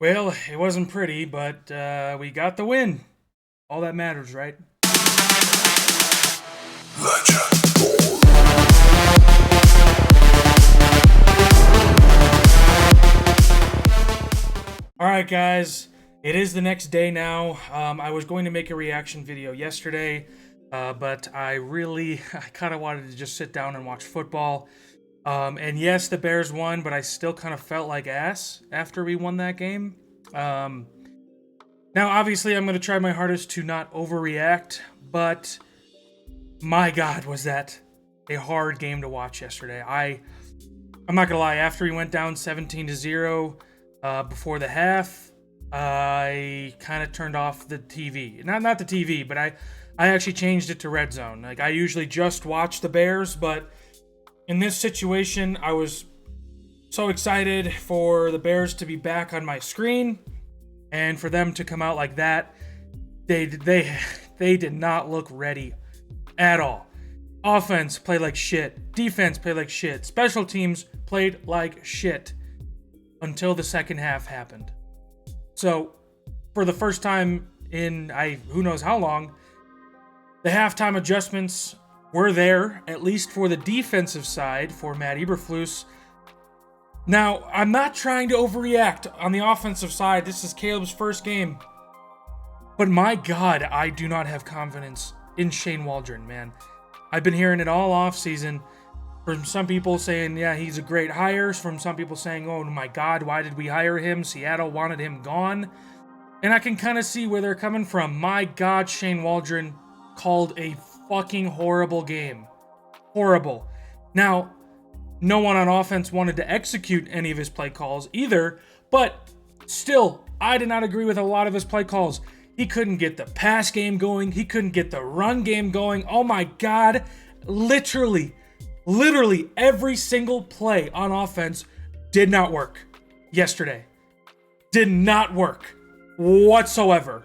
Well, it wasn't pretty, but we got the win. All that matters, right? All right, guys. It is the next day now. I was going to make a reaction video yesterday, but I kind of wanted to just sit down and watch football. And yes, the Bears won, but I still kind of felt like ass after we won that game. Now, obviously, I'm going to try my hardest to not overreact, but my God, was that a hard game to watch yesterday. I'm not going to lie, after we went down 17-0 before the half, I kind of turned off the TV. Not the TV, but I actually changed it to Red Zone. Like, I usually just watch the Bears, but in this situation, I was so excited for the Bears to be back on my screen. And for them to come out like that, they did not look ready at all. Offense played like shit. Defense played like shit. Special teams played like shit until the second half happened. So, for the first time in who knows how long, the halftime adjustments were there, at least for the defensive side for Matt Eberflus. Now, I'm not trying to overreact on the offensive side. This is Caleb's first game. But my God, I do not have confidence in Shane Waldron, man. I've been hearing it all offseason from some people saying, yeah, he's a great hire. From some people saying, oh my God, why did we hire him? Seattle wanted him gone. And I can kind of see where they're coming from. My God, Shane Waldron called a fucking horrible game. Horrible. Now, no one on offense wanted to execute any of his play calls either, but still, I did not agree with a lot of his play calls. He couldn't get the pass game going. He couldn't get the run game going. Oh my God. Literally every single play on offense did not work yesterday. Did not work whatsoever.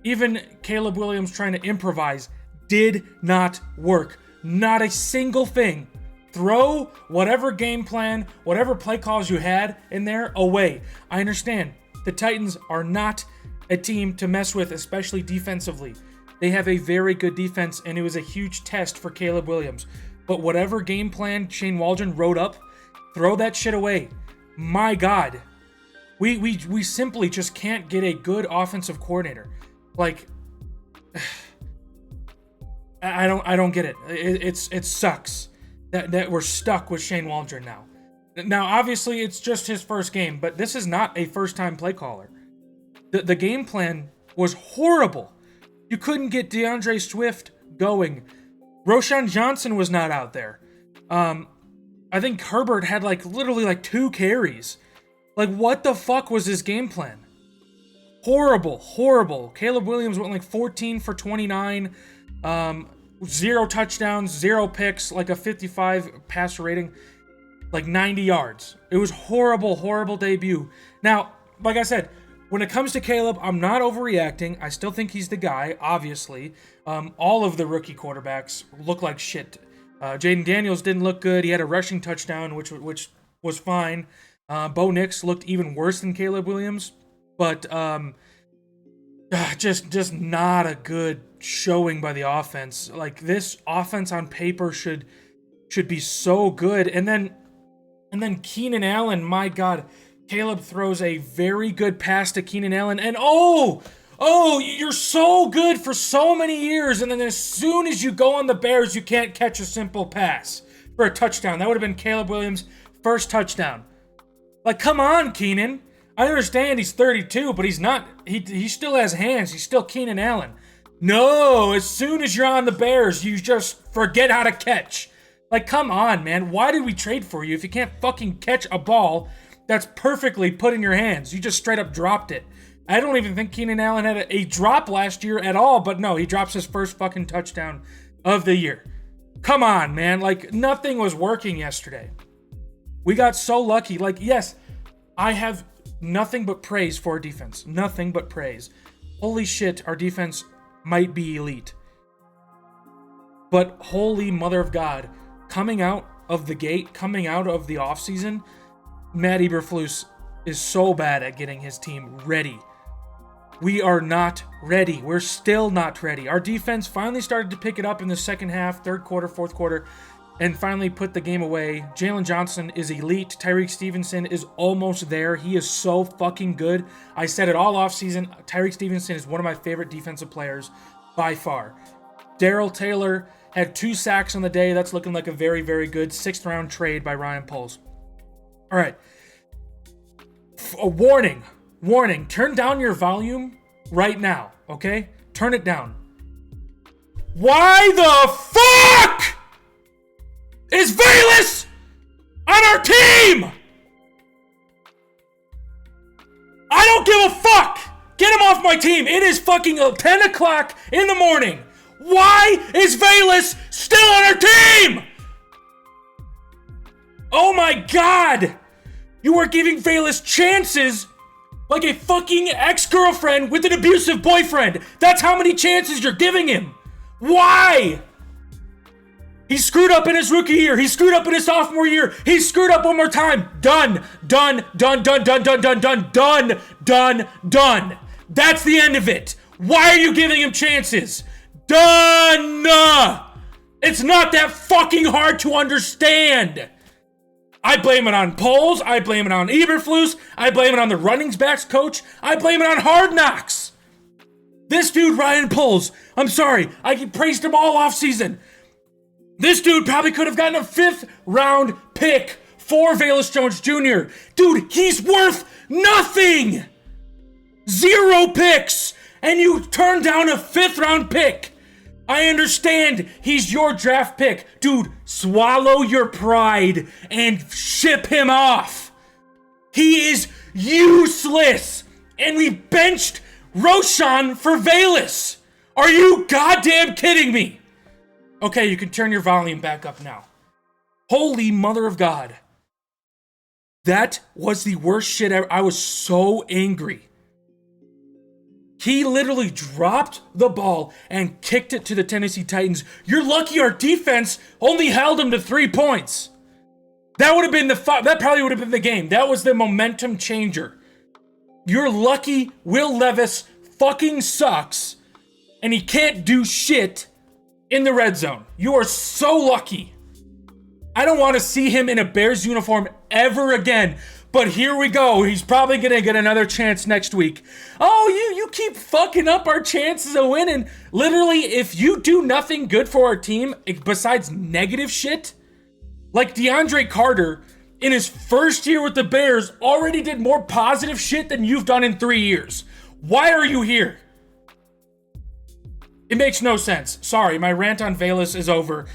Even Caleb Williams trying to improvise did not work. Not a single thing. Throw whatever game plan, whatever play calls you had in there away. I understand the Titans are not a team to mess with, especially defensively. They have a very good defense, and it was a huge test for Caleb Williams. But whatever game plan Shane Waldron wrote up, throw that shit away. My God. We simply just can't get a good offensive coordinator. Like, I don't get it. It sucks that we're stuck with Shane Waldron now. Now, obviously, it's just his first game, but this is not a first-time play caller. The game plan was horrible. You couldn't get DeAndre Swift going. Roshan Johnson was not out there. I think Herbert had literally 2 carries. What the fuck was his game plan? Horrible. Caleb Williams went 14 for 29. 0 touchdowns, 0 picks, a 55 passer rating, 90 yards. It was horrible debut. Now, like I said, when it comes to Caleb, I'm not overreacting. I still think he's the guy, obviously. All of the rookie quarterbacks look like shit. Jaden Daniels didn't look good. He had a rushing touchdown, which was fine. Bo Nix looked even worse than Caleb Williams. But just not a good showing by the offense. This offense on paper should be so good. And then Keenan Allen, my God, Caleb throws a very good pass to Keenan Allen, and oh, you're so good for so many years, and then as soon as you go on the Bears, you can't catch a simple pass for a touchdown. That would have been Caleb Williams' first touchdown. Come on, Keenan. I understand he's 32, but he's not. He still has hands. He's still Keenan Allen. No, as soon as you're on the Bears, you just forget how to catch. Come on, man. Why did we trade for you if you can't fucking catch a ball that's perfectly put in your hands? You just straight up dropped it. I don't even think Keenan Allen had a drop last year at all, but no, he drops his first fucking touchdown of the year. Come on, man. Nothing was working yesterday. We got so lucky. Yes, I have nothing but praise for our defense. Nothing but praise. Holy shit, our defense might be elite. But holy mother of God, coming out of the gate, coming out of the offseason, Matt Eberflus is so bad at getting his team ready. We are not ready. We're still not ready. Our defense finally started to pick it up in the second half, third quarter, fourth quarter, and finally put the game away. Jalen Johnson is elite. Tyreek Stevenson is almost there. He is so fucking good. I said it all offseason. Tyreek Stevenson is one of my favorite defensive players by far. Darrell Taylor had 2 sacks on the day. That's looking like a very, very good 6th round trade by Ryan Poles. All right. A warning. Turn down your volume right now, okay? Turn it down. Why the fuck is Velus on our team? I don't give a fuck. Get him off my team. It is fucking 10 o'clock in the morning. Why is Velus still on our team? Oh my God. You are giving Velus chances like a fucking ex-girlfriend with an abusive boyfriend. That's how many chances you're giving him. Why? He screwed up in his rookie year. He screwed up in his sophomore year. He screwed up one more time. Done. That's the end of it. Why are you giving him chances? Done. It's not that fucking hard to understand. I blame it on Poles. I blame it on Eberflus. I blame it on the running backs coach. I blame it on Hard Knocks. This dude, Ryan Poles, I'm sorry, I praised him all offseason. This dude probably could have gotten a 5th round pick for Velus Jones Jr. Dude, he's worth nothing. 0 picks, and you turn down a 5th round pick. I understand he's your draft pick. Dude, swallow your pride and ship him off. He is useless. And we benched Roshan for Velus. Are you goddamn kidding me? Okay, you can turn your volume back up now. Holy mother of God. That was the worst shit ever. I was so angry. He literally dropped the ball and kicked it to the Tennessee Titans. You're lucky our defense only held him to 3 points. That would have been that probably would have been the game. That was the momentum changer. You're lucky Will Levis fucking sucks and he can't do shit in the red zone. You are so lucky. I don't want to see him in a Bears uniform ever again. But here we go. He's probably going to get another chance next week. Oh, you keep fucking up our chances of winning. Literally, if you do nothing good for our team besides negative shit, like DeAndre Carter in his first year with the Bears already did more positive shit than you've done in 3 years. Why are you here? It makes no sense. Sorry, my rant on Velus is over.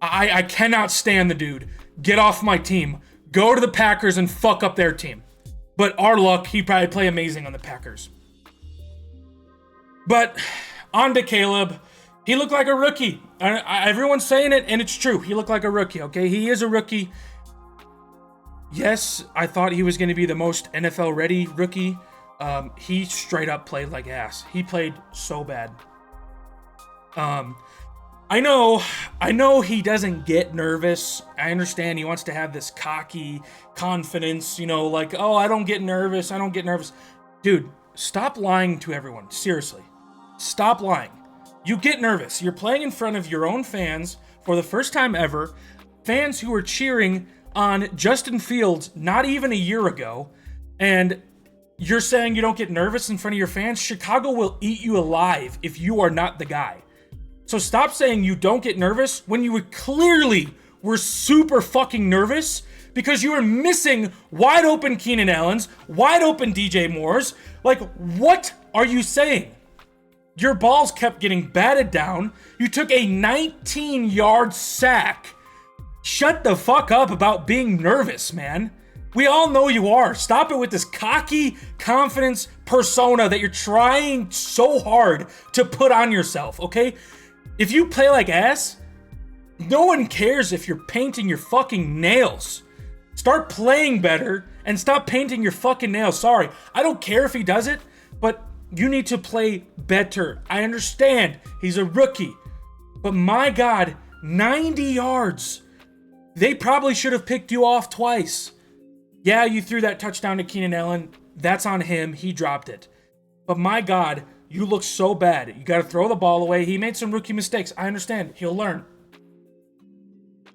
I cannot stand the dude. Get off my team. Go to the Packers and fuck up their team. But our luck, he'd probably play amazing on the Packers. But on to Caleb. He looked like a rookie. Everyone's saying it, and it's true. He looked like a rookie, okay? He is a rookie. Yes, I thought he was going to be the most NFL-ready rookie. He straight up played like ass. He played so bad. I know he doesn't get nervous. I understand he wants to have this cocky confidence, like, oh, I don't get nervous. Dude, stop lying to everyone. Seriously. Stop lying. You get nervous. You're playing in front of your own fans for the first time ever. Fans who were cheering on Justin Fields not even a year ago. And you're saying you don't get nervous in front of your fans? Chicago will eat you alive if you are not the guy. So stop saying you don't get nervous when you clearly were super fucking nervous because you were missing wide open Keenan Allens, wide open DJ Moores. Like, what are you saying? Your balls kept getting batted down. You took a 19-yard sack. Shut the fuck up about being nervous, man. We all know you are. Stop it with this cocky confidence persona that you're trying so hard to put on yourself, okay? If you play like ass, no one cares if you're painting your fucking nails. Start playing better and stop painting your fucking nails. Sorry, I don't care if he does it, but you need to play better. I understand he's a rookie, but my God, 90 yards. They probably should have picked you off twice. Yeah, you threw that touchdown to Keenan Allen. That's on him. He dropped it. But my God, you look so bad. You got to throw the ball away. He made some rookie mistakes. I understand. He'll learn.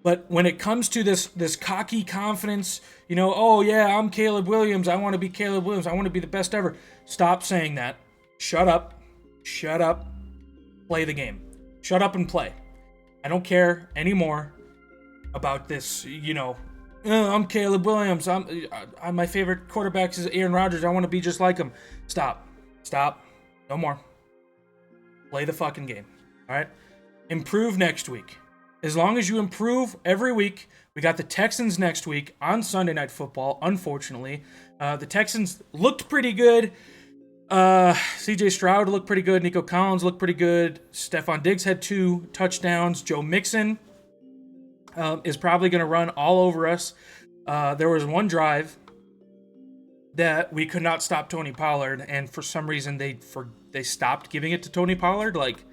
But when it comes to this cocky confidence, oh yeah, I'm Caleb Williams. I want to be Caleb Williams. I want to be the best ever. Stop saying that. Shut up. Shut up. Play the game. Shut up and play. I don't care anymore about this, I'm Caleb Williams. I'm my favorite quarterback is Aaron Rodgers. I want to be just like him. Stop. No more. Play the fucking game. All right? Improve next week. As long as you improve every week, we got the Texans next week on Sunday Night Football, unfortunately. The Texans looked pretty good. CJ Stroud looked pretty good. Nico Collins looked pretty good. Stephon Diggs had 2 touchdowns. Joe Mixon is probably going to run all over us. There was one drive that we could not stop Tony Pollard, and for some reason they stopped giving it to Tony Pollard. Like,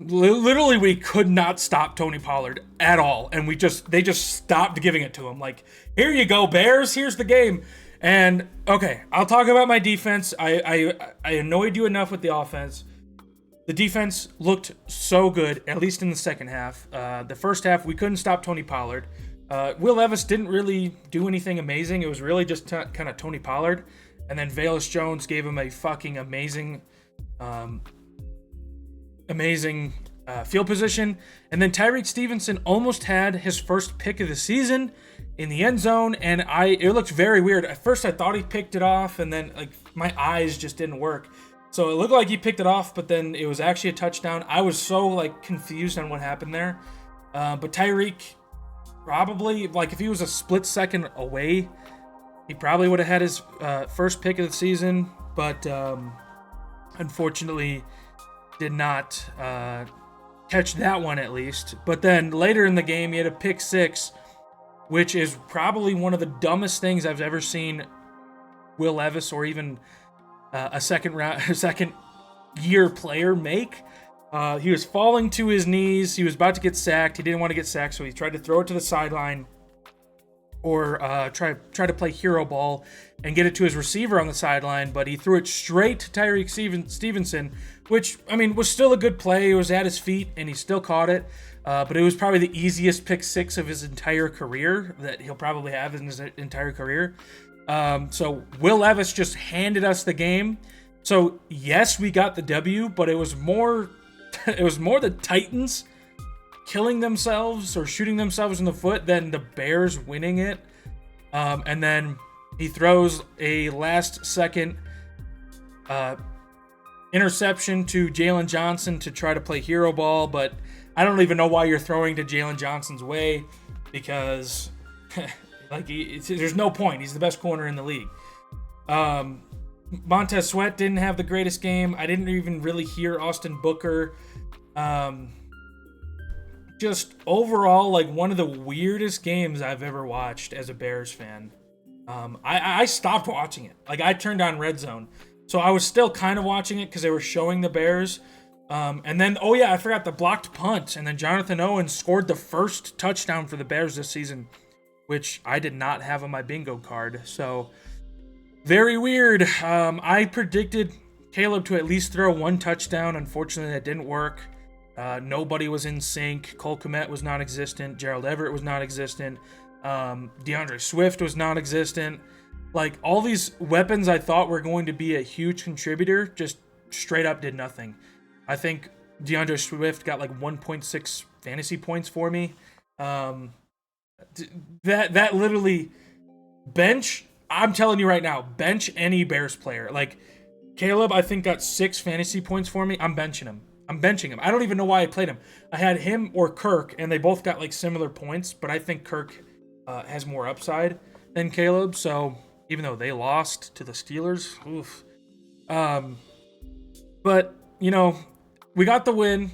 literally, we could not stop Tony Pollard at all, and they just stopped giving it to him. Like, here you go, Bears. Here's the game. And okay, I'll talk about my defense. I annoyed you enough with the offense. The defense looked so good, at least in the second half. The first half, we couldn't stop Tony Pollard. Will Levis didn't really do anything amazing. It was really just kind of Tony Pollard. And then Velus Jones gave him a fucking amazing field position. And then Tyreek Stevenson almost had his first pick of the season in the end zone, and it looked very weird. At first I thought he picked it off, and then my eyes just didn't work. So it looked like he picked it off, but then it was actually a touchdown. I was so confused on what happened there. But Tyreek probably, if he was a split second away, he probably would have had his first pick of the season, but unfortunately did not catch that one at least. But then later in the game, he had a pick 6, which is probably one of the dumbest things I've ever seen Will Levis or even a second year player make. He was falling to his knees. He was about to get sacked. He didn't want to get sacked, so he tried to throw it to the sideline or try to play hero ball and get it to his receiver on the sideline, but he threw it straight to Tyreek Stevenson, which, was still a good play. It was at his feet, and he still caught it. But it was probably the easiest pick 6 of his entire career that he'll probably have in his entire career. So Will Levis just handed us the game. So yes, we got the W, but it was more the Titans killing themselves or shooting themselves in the foot than the Bears winning it. And then he throws a last-second interception to Jalen Johnson to try to play hero ball, but I don't even know why you're throwing to Jalen Johnson's way, because there's no point. He's the best corner in the league. Montez Sweat didn't have the greatest game. I didn't even really hear Austin Booker. Just overall, one of the weirdest games I've ever watched as a Bears fan. I stopped watching it. I turned on Red Zone. So I was still kind of watching it because they were showing the Bears. And then, I forgot the blocked punt. And then Jonathan Owens scored the first touchdown for the Bears this season, which I did not have on my bingo card. So, very weird. I predicted Caleb to at least throw 1 touchdown. Unfortunately, that didn't work. Nobody was in sync. Cole Kmet was non-existent. Gerald Everett was non-existent. DeAndre Swift was non-existent. All these weapons I thought were going to be a huge contributor just straight up did nothing. I think DeAndre Swift got 1.6 fantasy points for me. That literally bench. I'm telling you right now, bench any Bears player. Caleb, I think got 6 fantasy points for me. I'm benching him. I don't even know why I played him. I had him or Kirk, and they both got similar points, but I think Kirk has more upside than Caleb. So even though they lost to the Steelers, oof. But we got the win.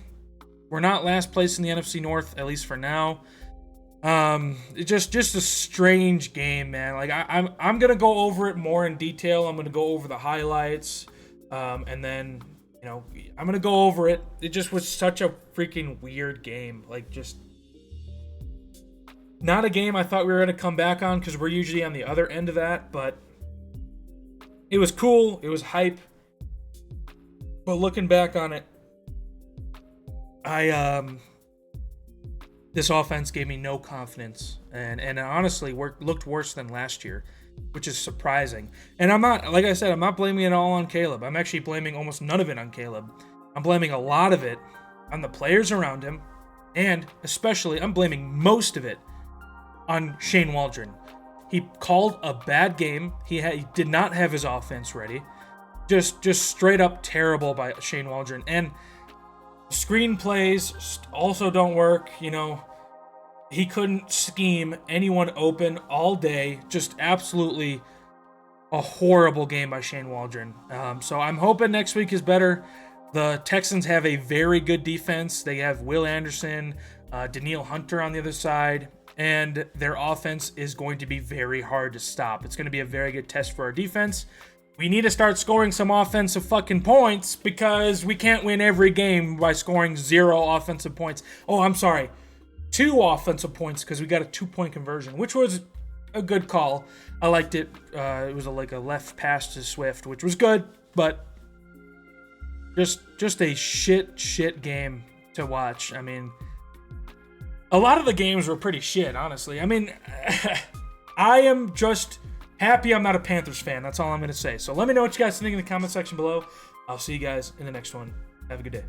We're not last place in the NFC North, at least for now. It's just a strange game, man. I'm gonna go over it more in detail. I'm gonna go over the highlights, and then I'm gonna go over it. It just was such a freaking weird game. Not a game I thought we were going to come back on because we're usually on the other end of that, but it was cool. It was hype. But looking back on it, this offense gave me no confidence, and it honestly looked worse than last year, which is surprising. And I'm not, like I said, I'm not blaming it all on Caleb. I'm actually blaming almost none of it on Caleb. I'm blaming a lot of it on the players around him, and especially I'm blaming most of it on Shane Waldron. He called a bad game. He did not have his offense ready. Just straight up terrible by Shane Waldron. And screenplays also don't work. You know, he couldn't scheme anyone open all day. Just absolutely a horrible game by Shane Waldron. So I'm hoping next week is better. The Texans have a very good defense. They have Will Anderson, Danielle Hunter on the other side, and their offense is going to be very hard to stop. It's going to be a very good test for our defense. We need to start scoring some offensive fucking points because we can't win every game by scoring 0 offensive points. Oh, I'm sorry. 2 offensive points because we got a 2-point conversion, which was a good call. I liked it. It was like a left pass to Swift, which was good, but just a shit game to watch. I mean, a lot of the games were pretty shit, honestly. I mean, I am just happy I'm not a Panthers fan. That's all I'm going to say. So let me know what you guys think in the comment section below. I'll see you guys in the next one. Have a good day.